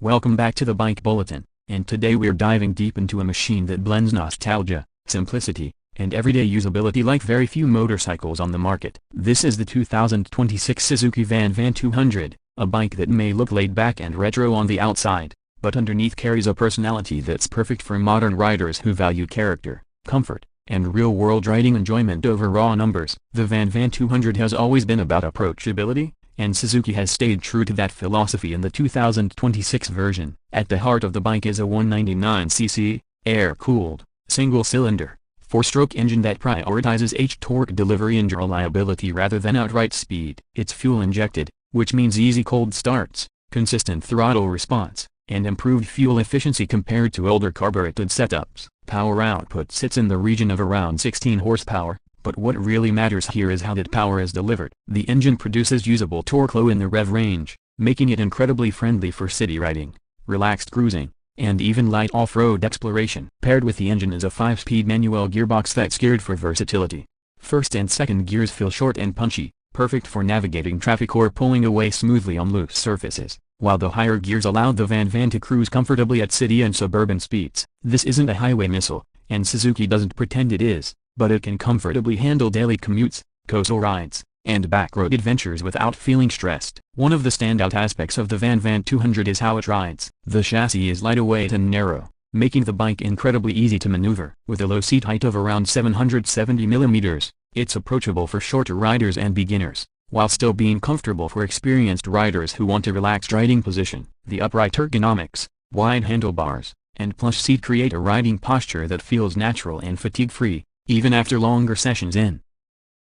Welcome back to the Bike Bulletin, and today we're diving deep into a machine that blends nostalgia, simplicity, and everyday usability like very few motorcycles on the market. This is the 2026 Suzuki VanVan 200, a bike that may look laid back and retro on the outside, but underneath carries a personality that's perfect for modern riders who value character, comfort, and real-world riding enjoyment over raw numbers. The VanVan 200 has always been about approachability, and Suzuki has stayed true to that philosophy in the 2026 version. At the heart of the bike is a 199cc, air-cooled, single-cylinder, four-stroke engine that prioritizes torque delivery and reliability rather than outright speed. It's fuel-injected, which means easy cold starts, consistent throttle response, and improved fuel efficiency compared to older carbureted setups. Power output sits in the region of around 16 horsepower. But what really matters here is how that power is delivered. The engine produces usable torque low in the rev range, making it incredibly friendly for city riding, relaxed cruising, and even light off-road exploration. Paired with the engine is a 5-speed manual gearbox that's geared for versatility. First and second gears feel short and punchy, perfect for navigating traffic or pulling away smoothly on loose surfaces, while the higher gears allow the VanVan to cruise comfortably at city and suburban speeds. This isn't a highway missile, and Suzuki doesn't pretend it is. But it can comfortably handle daily commutes, coastal rides, and backroad adventures without feeling stressed. One of the standout aspects of the VanVan 200 is how it rides. The chassis is lightweight and narrow, making the bike incredibly easy to maneuver. With a low seat height of around 770 mm, it's approachable for shorter riders and beginners, while still being comfortable for experienced riders who want a relaxed riding position. The upright ergonomics, wide handlebars, and plush seat create a riding posture that feels natural and fatigue-free, even after longer sessions in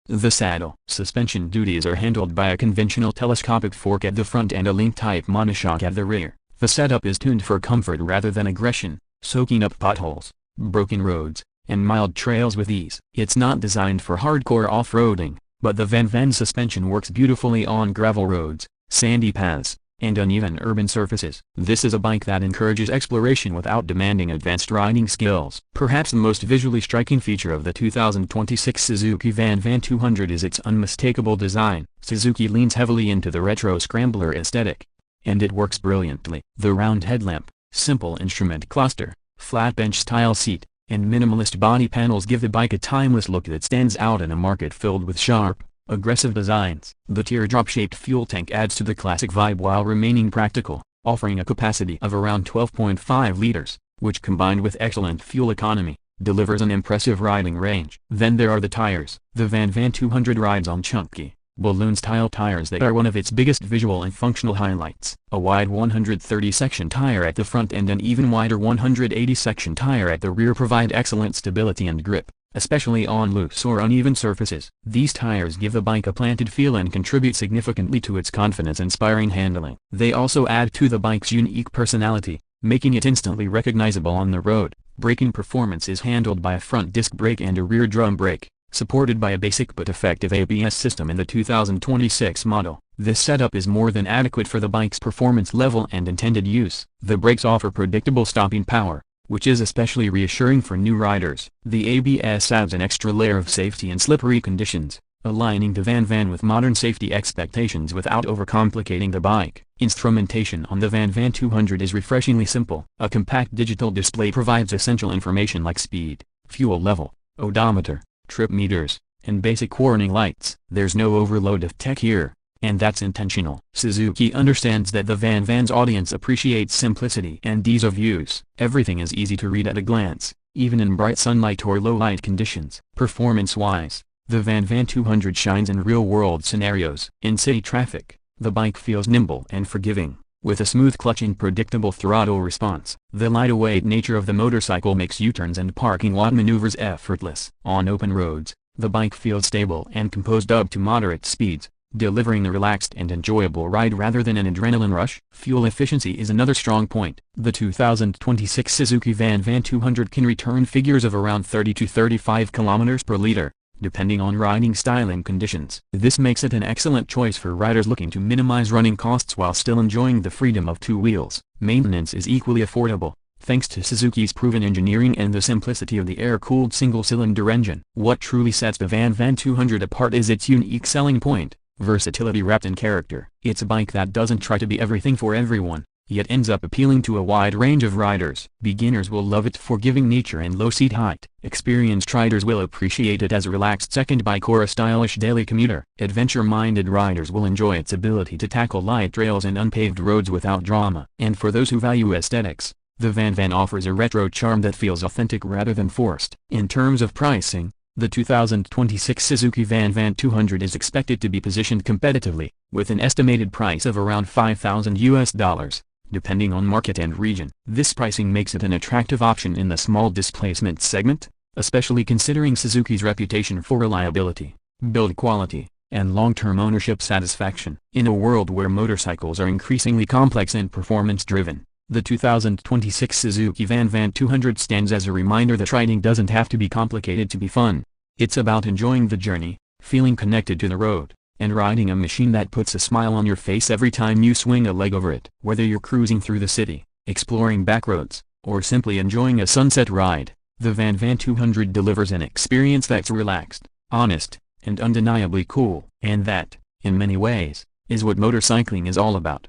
the saddle. Suspension duties are handled by a conventional telescopic fork at the front and a link-type monoshock at the rear. The setup is tuned for comfort rather than aggression, soaking up potholes, broken roads, and mild trails with ease. It's not designed for hardcore off-roading, but the VanVan suspension works beautifully on gravel roads, sandy paths, and uneven urban surfaces. This is a bike that encourages exploration without demanding advanced riding skills. Perhaps the most visually striking feature of the 2026 Suzuki VanVan 200 is its unmistakable design. Suzuki leans heavily into the retro scrambler aesthetic, and it works brilliantly. The round headlamp, simple instrument cluster, flat bench-style seat, and minimalist body panels give the bike a timeless look that stands out in a market filled with sharp, aggressive designs. The teardrop-shaped fuel tank adds to the classic vibe while remaining practical, offering a capacity of around 12.5 liters, which combined with excellent fuel economy, delivers an impressive riding range. Then there are the tires. The VanVan 200 rides on chunky, balloon-style tires that are one of its biggest visual and functional highlights. A wide 130-section tire at the front and an even wider 180-section tire at the rear provide excellent stability and grip, especially on loose or uneven surfaces. These tires give the bike a planted feel and contribute significantly to its confidence-inspiring handling. They also add to the bike's unique personality, making it instantly recognizable on the road. Braking performance is handled by a front disc brake and a rear drum brake, supported by a basic but effective ABS system in the 2026 model. This setup is more than adequate for the bike's performance level and intended use. The brakes offer predictable stopping power, which is especially reassuring for new riders. The ABS adds an extra layer of safety in slippery conditions, aligning the VanVan with modern safety expectations without overcomplicating the bike. Instrumentation on the VanVan 200 is refreshingly simple. A compact digital display provides essential information like speed, fuel level, odometer, trip meters, and basic warning lights. There's no overload of tech here, and that's intentional. Suzuki understands that the VanVan's audience appreciates simplicity and ease of use. Everything is easy to read at a glance, even in bright sunlight or low-light conditions. Performance-wise, the VanVan 200 shines in real-world scenarios. In city traffic, the bike feels nimble and forgiving, with a smooth clutch and predictable throttle response. The lightweight nature of the motorcycle makes U-turns and parking lot maneuvers effortless. On open roads, the bike feels stable and composed up to moderate speeds, delivering a relaxed and enjoyable ride rather than an adrenaline rush. Fuel efficiency is another strong point. The 2026 Suzuki VanVan 200 can return figures of around 30 to 35 km per liter, depending on riding style and conditions. This makes it an excellent choice for riders looking to minimize running costs while still enjoying the freedom of two wheels. Maintenance is equally affordable, thanks to Suzuki's proven engineering and the simplicity of the air-cooled single-cylinder engine. What truly sets the VanVan 200 apart is its unique selling point: versatility wrapped in character. It's a bike that doesn't try to be everything for everyone, yet ends up appealing to a wide range of riders. Beginners will love it for giving nature and low seat height. Experienced riders will appreciate it as a relaxed second bike or a stylish daily commuter. Adventure-minded riders will enjoy its ability to tackle light trails and unpaved roads without drama. And for those who value aesthetics, the VanVan offers a retro charm that feels authentic rather than forced. In terms of pricing, the 2026 Suzuki VanVan 200 is expected to be positioned competitively, with an estimated price of around $5,000, depending on market and region. This pricing makes it an attractive option in the small displacement segment, especially considering Suzuki's reputation for reliability, build quality, and long-term ownership satisfaction. In a world where motorcycles are increasingly complex and performance-driven, the 2026 Suzuki VanVan 200 stands as a reminder that riding doesn't have to be complicated to be fun. It's about enjoying the journey, feeling connected to the road, and riding a machine that puts a smile on your face every time you swing a leg over it. Whether you're cruising through the city, exploring backroads, or simply enjoying a sunset ride, the VanVan 200 delivers an experience that's relaxed, honest, and undeniably cool. And that, in many ways, is what motorcycling is all about.